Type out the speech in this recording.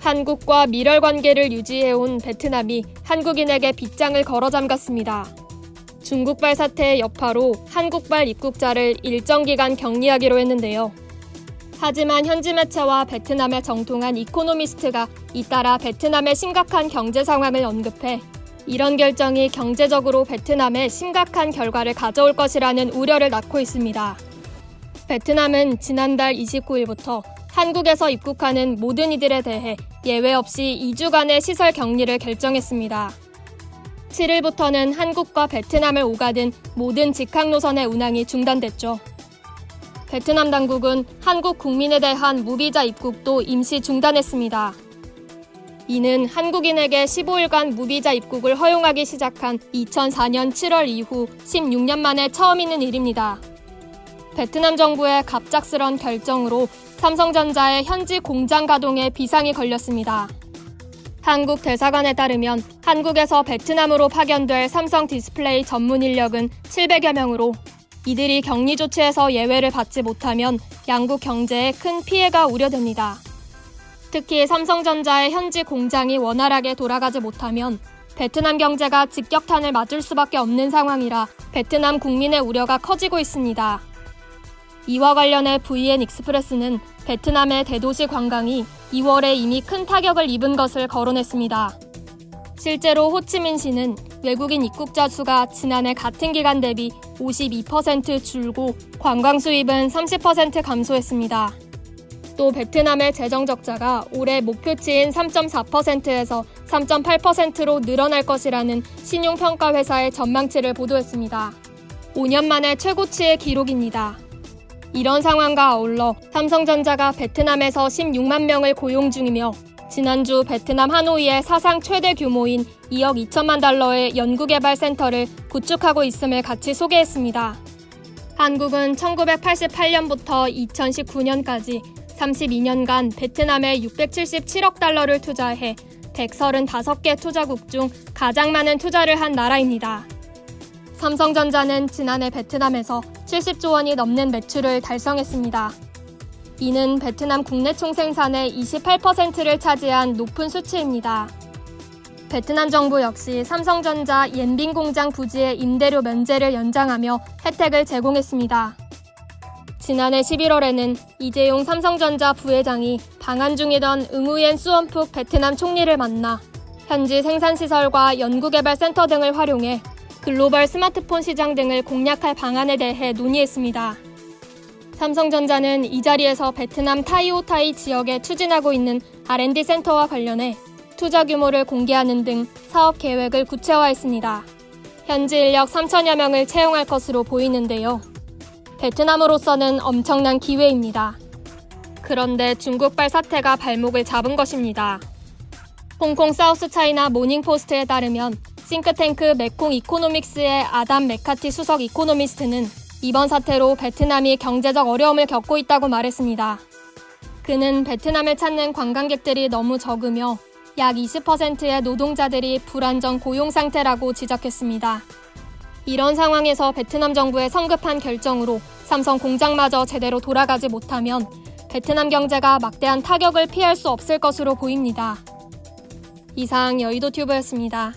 한국과 밀월 관계를 유지해온 베트남이 한국인에게 빗장을 걸어 잠갔습니다. 중국발 사태의 여파로 한국발 입국자를 일정 기간 격리하기로 했는데요. 하지만 현지 매체와 베트남의 정통한 이코노미스트가 잇따라 베트남의 심각한 경제 상황을 언급해 이런 결정이 경제적으로 베트남에 심각한 결과를 가져올 것이라는 우려를 낳고 있습니다. 베트남은 지난달 29일부터 한국에서 입국하는 모든 이들에 대해 예외 없이 2주간의 시설 격리를 결정했습니다. 7일부터는 한국과 베트남을 오가는 모든 직항 노선의 운항이 중단됐죠. 베트남 당국은 한국 국민에 대한 무비자 입국도 임시 중단했습니다. 이는 한국인에게 15일간 무비자 입국을 허용하기 시작한 2004년 7월 이후 16년 만에 처음 있는 일입니다. 베트남 정부의 갑작스런 결정으로 삼성전자의 현지 공장 가동에 비상이 걸렸습니다. 한국 대사관에 따르면 한국에서 베트남으로 파견될 삼성 디스플레이 전문 인력은 700여 명으로 이들이 격리 조치에서 예외를 받지 못하면 양국 경제에 큰 피해가 우려됩니다. 특히 삼성전자의 현지 공장이 원활하게 돌아가지 못하면 베트남 경제가 직격탄을 맞을 수밖에 없는 상황이라 베트남 국민의 우려가 커지고 있습니다. 이와 관련해 VN 익스프레스는 베트남의 대도시 관광이 2월에 이미 큰 타격을 입은 것을 거론했습니다. 실제로 호치민시는 외국인 입국자 수가 지난해 같은 기간 대비 52% 줄고 관광 수입은 30% 감소했습니다. 또 베트남의 재정 적자가 올해 목표치인 3.4%에서 3.8%로 늘어날 것이라는 신용평가 회사의 전망치를 보도했습니다. 5년 만에 최고치의 기록입니다. 이런 상황과 아울러 삼성전자가 베트남에서 16만 명을 고용 중이며 지난주 베트남 하노이의 사상 최대 규모인 2억 2천만 달러의 연구개발센터를 구축하고 있음을 같이 소개했습니다. 한국은 1988년부터 2019년까지 32년간 베트남에 677억 달러를 투자해 135개 투자국 중 가장 많은 투자를 한 나라입니다. 삼성전자는 지난해 베트남에서 70조 원이 넘는 매출을 달성했습니다. 이는 베트남 국내 총생산의 28%를 차지한 높은 수치입니다. 베트남 정부 역시 삼성전자 옌빈 공장 부지의 임대료 면제를 연장하며 혜택을 제공했습니다. 지난해 11월에는 이재용 삼성전자 부회장이 방한 중이던 응우옌 수원푹 베트남 총리를 만나 현지 생산시설과 연구개발센터 등을 활용해 글로벌 스마트폰 시장 등을 공략할 방안에 대해 논의했습니다. 삼성전자는 이 자리에서 베트남 타이오타이 지역에 추진하고 있는 R&D 센터와 관련해 투자 규모를 공개하는 등 사업 계획을 구체화했습니다. 현지 인력 3천여 명을 채용할 것으로 보이는데요. 베트남으로서는 엄청난 기회입니다. 그런데 중국발 사태가 발목을 잡은 것입니다. 홍콩 사우스 차이나 모닝포스트에 따르면 싱크탱크 메콩 이코노믹스의 아담 메카티 수석 이코노미스트는 이번 사태로 베트남이 경제적 어려움을 겪고 있다고 말했습니다. 그는 베트남을 찾는 관광객들이 너무 적으며 약 20%의 노동자들이 불안정 고용 상태라고 지적했습니다. 이런 상황에서 베트남 정부의 성급한 결정으로 삼성 공장마저 제대로 돌아가지 못하면 베트남 경제가 막대한 타격을 피할 수 없을 것으로 보입니다. 이상 여의도튜브였습니다.